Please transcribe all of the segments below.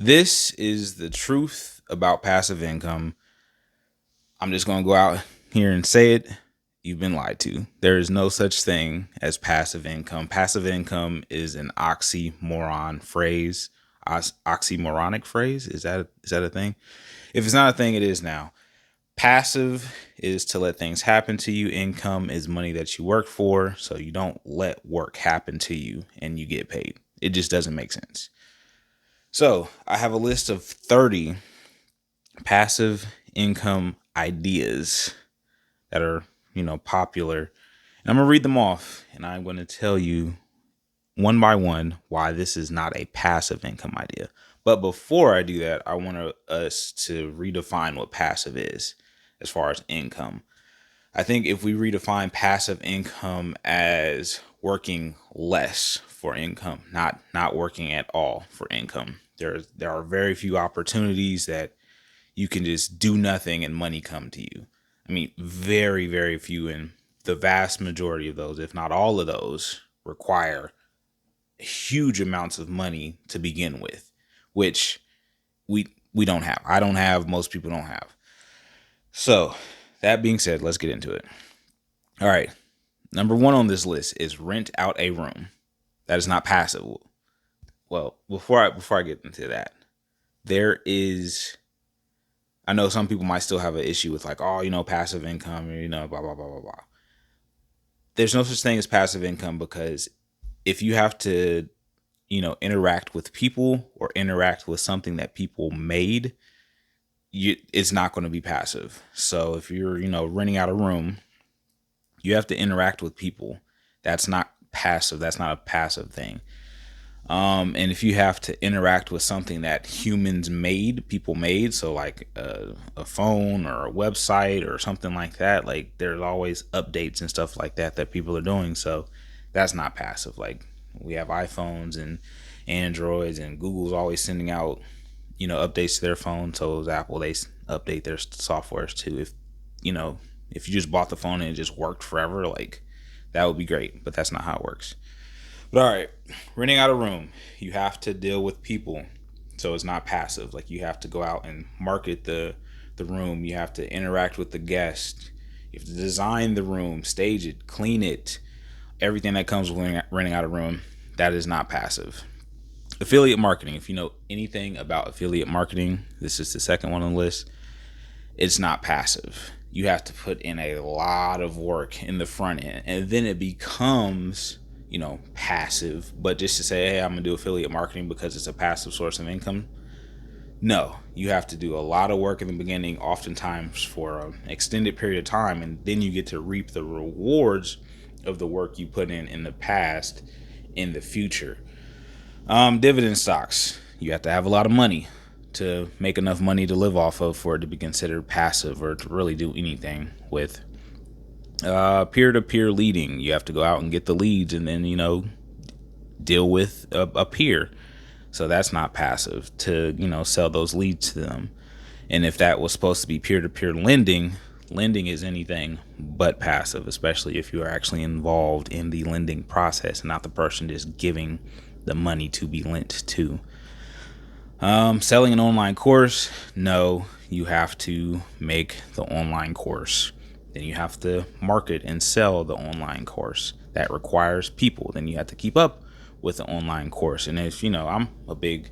This is the truth about passive income. I'm just going to go out here and say it. You've been lied to. There is no such thing as passive income. Passive income is an oxymoronic phrase. Oxymoronic phrase? Is that a thing? If it's not a thing, it is now. Passive is to let things happen to you. Income is money that you work for, so you don't let work happen to you and you get paid. It just doesn't make sense. So I have a list of 30 passive income ideas that are, popular. And I'm going to read them off and I'm going to tell you one by one why this is not a passive income idea. But before I do that, I want us to redefine what passive is as far as income. I think if we redefine passive income as working less for income, not working at all for income, there are very few opportunities that you can just do nothing and money come to you. I mean, very, very few, and the vast majority of those, if not all of those, require huge amounts of money to begin with, which we don't have. I don't have, most people don't have. So, that being said, let's get into it. All right. Number one on this list is rent out a room. That is not passive. Well, before I get into that, there is, I know some people might still have an issue with like, oh, passive income, blah, blah, blah, blah, blah. There's no such thing as passive income because if you have to, interact with people or interact with something that people made, it's not going to be passive. So if you're, renting out a room, you have to interact with people. That's not passive. That's not a passive thing. And if you have to interact with something that humans made, people made, so like a phone or a website or something like that, like there's always updates and stuff like that people are doing. So that's not passive. Like we have iPhones and Androids, and Google's always sending out, updates to their phone. So is Apple, they update their softwares too. If you just bought the phone and it just worked forever, like that would be great, but that's not how it works. But all right, renting out a room, you have to deal with people. So it's not passive. Like you have to go out and market the room. You have to interact with the guest. You have to design the room, stage it, clean it, everything that comes with renting out a room. That is not passive. Affiliate marketing. If you know anything about affiliate marketing, this is the second one on the list. It's not passive. You have to put in a lot of work in the front end, and then it becomes passive. But just to say, hey, I'm gonna do affiliate marketing because it's a passive source of income, no, you have to do a lot of work in the beginning, oftentimes for an extended period of time, and then you get to reap the rewards of the work you put in the past in the future. Dividend stocks, you have to have a lot of money to make enough money to live off of for it to be considered passive or to really do anything with. Peer-to-peer leading, you have to go out and get the leads and then deal with a peer. So that's not passive to sell those leads to them. And if that was supposed to be peer-to-peer lending is anything but passive, especially if you are actually involved in the lending process and not the person just giving the money to be lent to. Selling an online course, no, you have to make the online course. Then you have to market and sell the online course. That requires people. Then you have to keep up with the online course. And if I'm a big,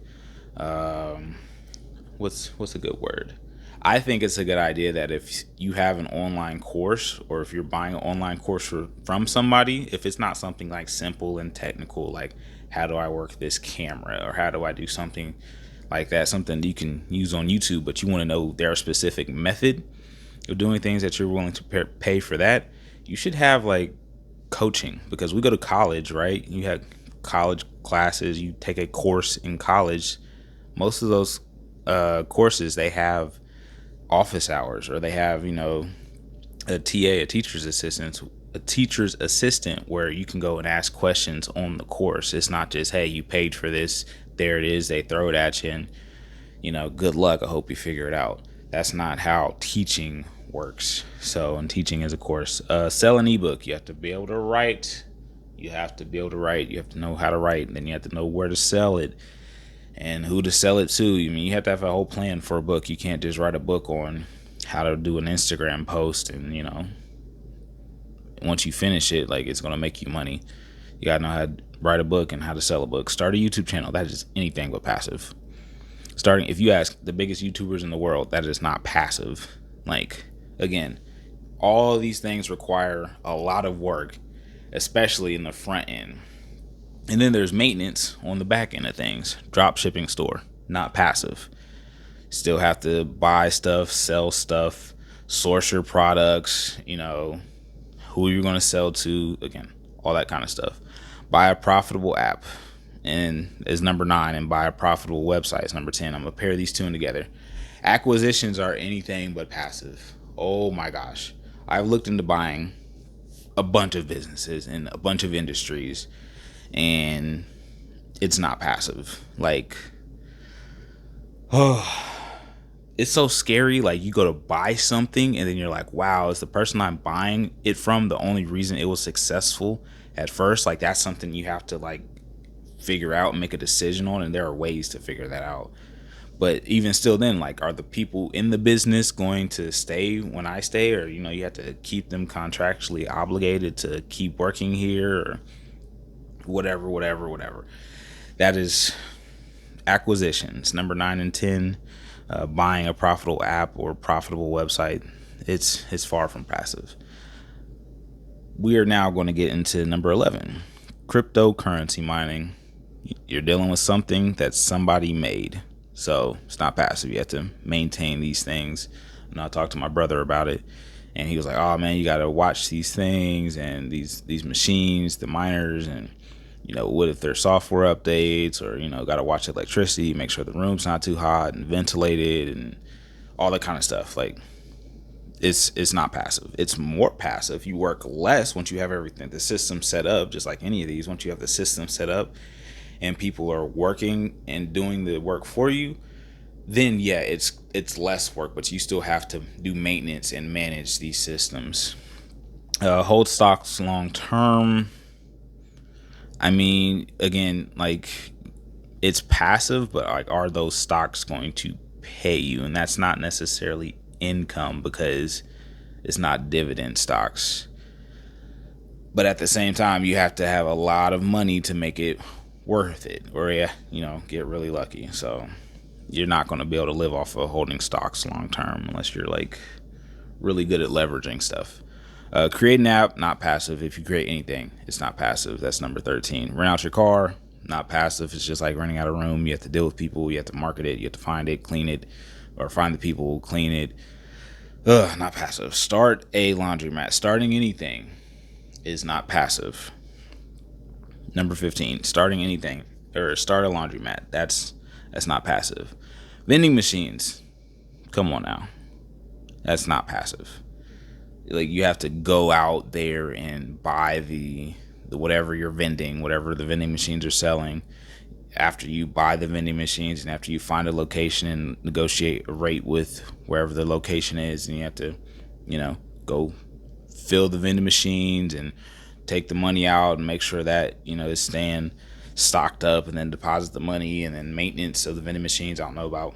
what's a good word? I think it's a good idea that if you have an online course, or if you're buying an online course from somebody, if it's not something like simple and technical, like how do I work this camera, or how do I do something like that, something you can use on YouTube, but you want to know their specific method of doing things that you're willing to pay for that, you should have like coaching. Because we go to college, right? You have college classes, you take a course in college. Most of those courses, they have office hours, or they have a TA, a teacher's assistant, where you can go and ask questions on the course. It's not just, hey, you paid for this, there it is, they throw it at you, and good luck, I hope you figure it out. That's not how teaching works. So, and teaching is a course. Sell an ebook, you have to be able to write. You have to know how to write, and then you have to know where to sell it. and who to sell it to. I mean, you have to have a whole plan for a book. You can't just write a book on how to do an Instagram post and, once you finish it, like, it's going to make you money. You got to know how to write a book and how to sell a book. Start a YouTube channel. That is anything but passive. If you ask the biggest YouTubers in the world, that is not passive. Like, again, all these things require a lot of work, especially in the front end. And then there's maintenance on the back end of things. Drop shipping store, not passive. Still have to buy stuff, sell stuff, source your products, who you're going to sell to, again, all that kind of stuff. Buy a profitable app and is number 9, and buy a profitable website is number 10. I'm going to pair these two together. Acquisitions are anything but passive. Oh my gosh. I've looked into buying a bunch of businesses in a bunch of industries, and it's not passive. Like, it's so scary. Like, you go to buy something and then you're like, wow, is the person I'm buying it from the only reason it was successful at first? Like, that's something you have to, like, figure out and make a decision on, and there are ways to figure that out. But even still, then, like, are the people in the business going to stay when I stay, or you have to keep them contractually obligated to keep working here, or whatever. That is acquisitions. Number 9 and 10, buying a profitable app or profitable website. It's far from passive. We are now going to get into number 11, cryptocurrency mining. You're dealing with something that somebody made. So it's not passive. You have to maintain these things. And I talked to my brother about it, and he was like, oh man, you got to watch these things and these machines, the miners, and what if there's software updates, or got to watch electricity, make sure the room's not too hot and ventilated and all that kind of stuff. Like, it's not passive. It's more passive. You work less once you have everything, the system set up, just like any of these. Once you have the system set up and people are working and doing the work for you, then yeah, it's less work, but you still have to do maintenance and manage these systems. Hold stocks long term. I mean, again, like, it's passive, but like, are those stocks going to pay you? And that's not necessarily income, because it's not dividend stocks. But at the same time, you have to have a lot of money to make it worth it, or get really lucky. So you're not going to be able to live off of holding stocks long term unless you're like really good at leveraging stuff. Create an app, not passive. If you create anything, it's not passive. That's number 13. Rent out your car, not passive. It's just like renting out a room. You have to deal with people. You have to market it. You have to find it, clean it, or find the people, clean it. Not passive. Start a laundromat. Starting anything is not passive. Number 15, starting anything, or start a laundromat. That's not passive. Vending machines. Come on now. That's not passive. Like, you have to go out there and buy the whatever you're vending, whatever the vending machines are selling. After you buy the vending machines and after you find a location and negotiate a rate with wherever the location is, and you have to, go fill the vending machines and take the money out and make sure that, it's staying stocked up, and then deposit the money, and then maintenance of the vending machines. I don't know about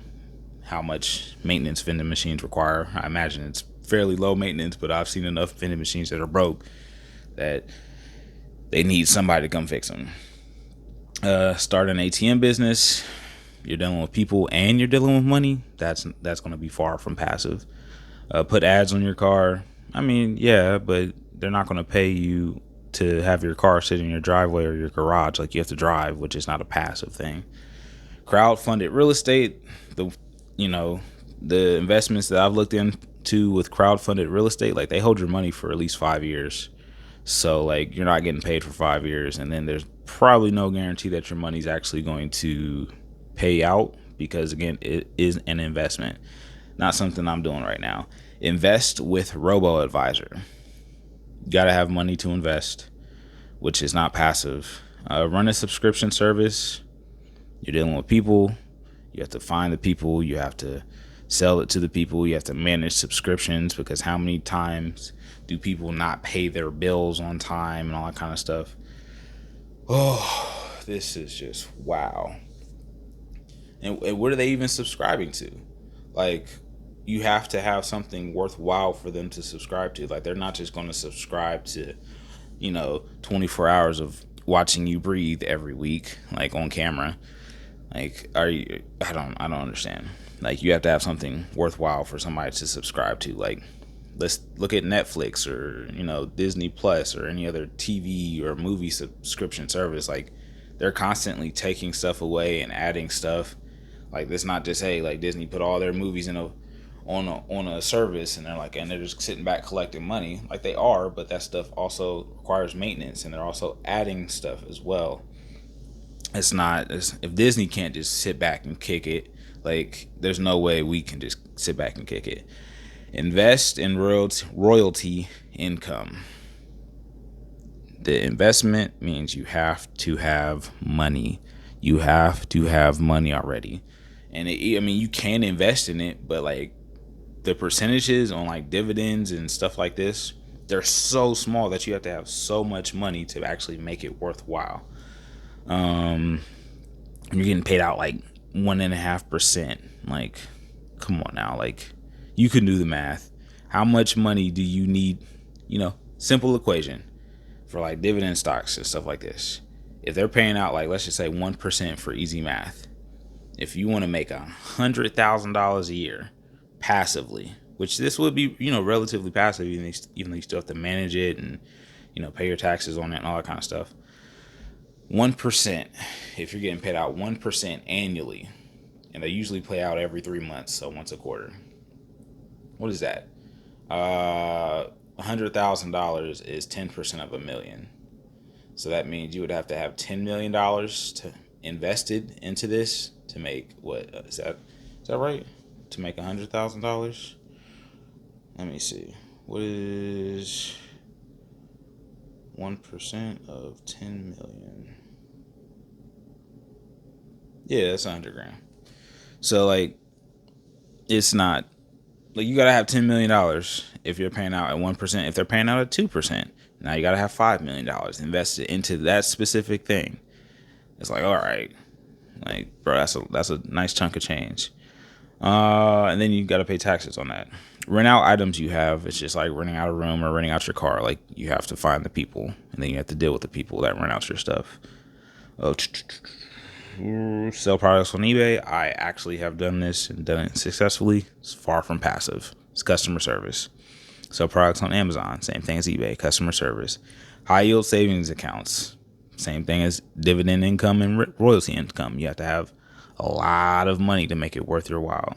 how much maintenance vending machines require. I imagine it's fairly low maintenance, but I've seen enough vending machines that are broke that they need somebody to come fix them. Start an ATM business. You're dealing with people and you're dealing with money. That's going to be far from passive. Put ads on your car. I mean, yeah, but they're not going to pay you to have your car sit in your driveway or your garage. Like, you have to drive, which is not a passive thing. Crowd-funded real estate. The investments that I've looked into with crowd-funded real estate, like, they hold your money for at least 5 years. So, like, you're not getting paid for 5 years, and then there's probably no guarantee that your money's actually going to pay out, because, again, it is an investment. Not something I'm doing right now. Invest with Robo-Advisor. You got to have money to invest, which is not passive. Run a subscription service. You're dealing with people. You have to find the people. You have to sell it to the people. You have to manage subscriptions, because how many times do people not pay their bills on time and all that kind of stuff? Oh, this is just wow. And what are they even subscribing to? Like, you have to have something worthwhile for them to subscribe to. Like, they're not just going to subscribe to, 24 hours of watching you breathe every week, like on camera. Like, are you? I don't understand. Like, you have to have something worthwhile for somebody to subscribe to. Like, let's look at Netflix or Disney Plus or any other TV or movie subscription service. Like, they're constantly taking stuff away and adding stuff. Like, it's not just, hey, like Disney put all their movies on a service, and they're just sitting back collecting money. Like, they are, but that stuff also requires maintenance, and they're also adding stuff as well. If Disney can't just sit back and kick it, like, there's no way we can just sit back and kick it. Invest in royalty income. The investment means you have to have money. You have to have money already. And you can invest in it, but like, the percentages on like dividends and stuff like this, they're so small that you have to have so much money to actually make it worthwhile. You're getting paid out like 1.5%. Like, come on now. Like, you can do the math. How much money do you need? Simple equation for like dividend stocks and stuff like this. If they're paying out, like, let's just say 1% for easy math. If you want to make $100,000 a year passively, which this would be, relatively passive, even though you still have to manage it and, pay your taxes on it and all that kind of stuff. 1%, if you're getting paid out 1% annually, and they usually play out every 3 months, so once a quarter. What is that? $100,000 is 10% of $1 million. So that means you would have to have $10 million to invested into this to make what is that? Is that right? To make $100,000? Let me see. What is 1% of 10 million? Yeah, that's 100 grand. So like, it's not like you gotta have $10 million if you're paying out at 1%. If they're paying out at 2%, now you gotta have $5 million invested into that specific thing. It's like, all right, like, bro, that's a nice chunk of change. And then you gotta pay taxes on that. Rent out items you have. It's just like renting out a room or renting out your car. Like, you have to find the people, and then you have to deal with the people that rent out your stuff. Sell products on eBay. I actually have done this and done it successfully. It's far from passive. It's customer service. Sell products on Amazon. Same thing as eBay. Customer service. High yield savings accounts. Same thing as dividend income and royalty income. You have to have a lot of money to make it worth your while.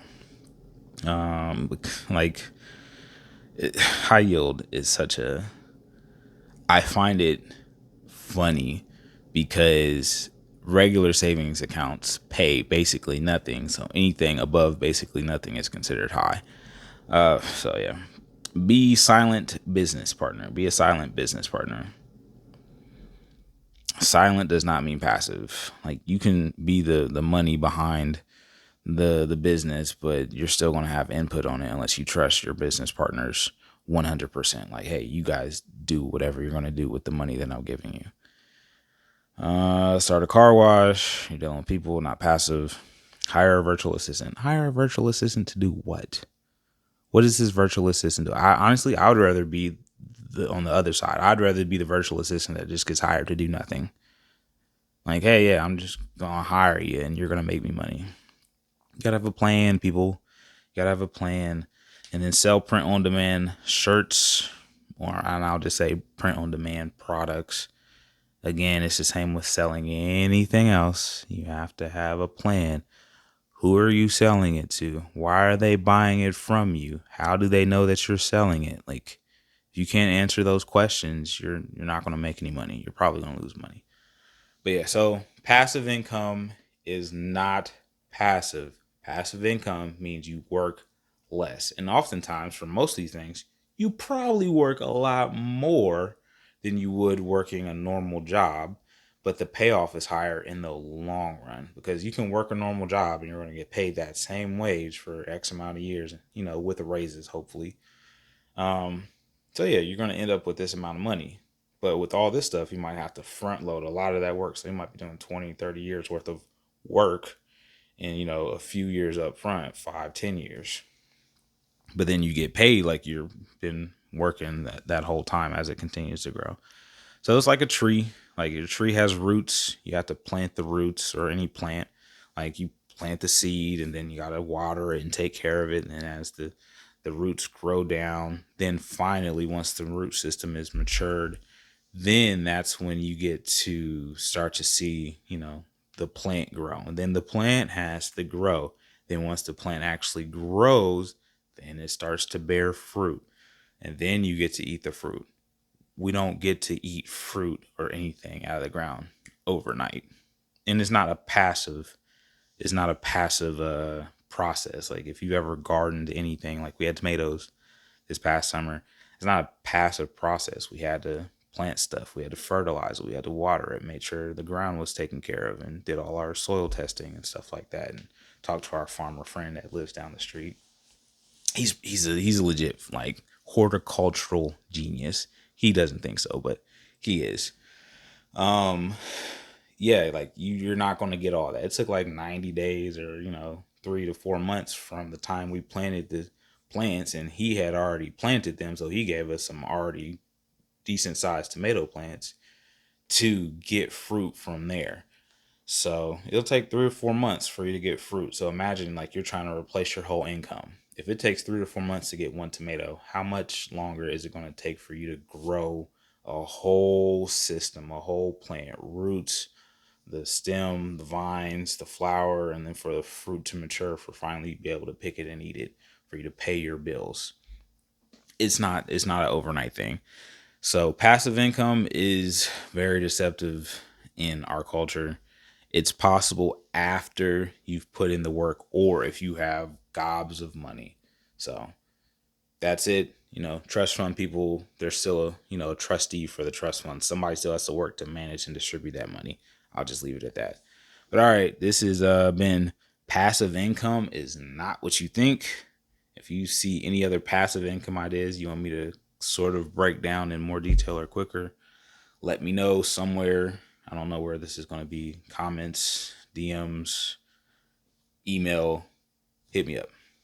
High yield is I find it funny because regular savings accounts pay basically nothing. So anything above basically nothing is considered high. So yeah, be silent business partner. Be a silent business partner. Silent does not mean passive. Like, you can be the money behind the business, but you're still going to have input on it unless you trust your business partners 100%. Like, hey, you guys do whatever you're going to do with the money that I'm giving you. Start a car wash. You're dealing with people, not passive. Hire a virtual assistant. Hire a virtual assistant to do what? What does this virtual assistant do? I would rather be on the other side. I'd rather be the virtual assistant that just gets hired to do nothing. Like, hey, yeah, I'm just gonna hire you and you're gonna make me money. You gotta have a plan, people. You gotta have a plan. And then sell print on demand shirts, and I'll just say print on demand products. Again, it's the same with selling anything else. You have to have a plan. Who are you selling it to? Why are they buying it from you? How do they know that you're selling it? Like, if you can't answer those questions, you're not going to make any money. You're probably going to lose money. But yeah, so passive income is not passive. Passive income means you work less. And oftentimes, for most of these things, you probably work a lot more than you would working a normal job, but the payoff is higher in the long run because you can work a normal job and you're going to get paid that same wage for X amount of years, with the raises, hopefully. So yeah, you're going to end up with this amount of money. But with all this stuff, you might have to front load a lot of that work. So you might be doing 20, 30 years worth of work and a few years up front, 5, 10 years. But then you get paid like you've been working that whole time as it continues to grow. So it's like a tree. Like your tree has roots. You have to plant the roots, or any plant. Like you plant the seed and then you got to water it and take care of it. And then as the roots grow down, then finally, once the root system is matured, then that's when you get to start to see, the plant grow. And then the plant has to grow. Then once the plant actually grows, then it starts to bear fruit. And then you get to eat the fruit. We don't get to eat fruit or anything out of the ground overnight. And it's not a passive process. Like if you've ever gardened anything, like we had tomatoes this past summer, it's not a passive process. We had to plant stuff, we had to fertilize it, we had to water it, made sure the ground was taken care of, and did all our soil testing and stuff like that, and talked to our farmer friend that lives down the street. He's a legit like horticultural genius. He doesn't think so, but he is. Um, yeah, like you're not going to get all that. It took like 90 days, or 3 to 4 months from the time we planted the plants, and he had already planted them, so he gave us some already decent sized tomato plants to get fruit from there. So it'll take 3 or 4 months for you to get fruit. So imagine like you're trying to replace your whole income. If it takes 3 to 4 months to get one tomato, how much longer is it going to take for you to grow a whole system, a whole plant, roots, the stem, the vines, the flower, and then for the fruit to mature, for finally be able to pick it and eat it, for you to pay your bills? It's not an overnight thing. So passive income is very deceptive in our culture. It's possible after you've put in the work, or if you have gobs of money. So that's it. Trust fund people, they're still a trustee for the trust fund. Somebody still has to work to manage and distribute that money. I'll just leave it at that. But all right, this has been Passive Income Is Not What You Think. If you see any other passive income ideas you want me to sort of break down in more detail or quicker, let me know somewhere. I don't know where this is going to be. Comments, DMs, email, hit me up.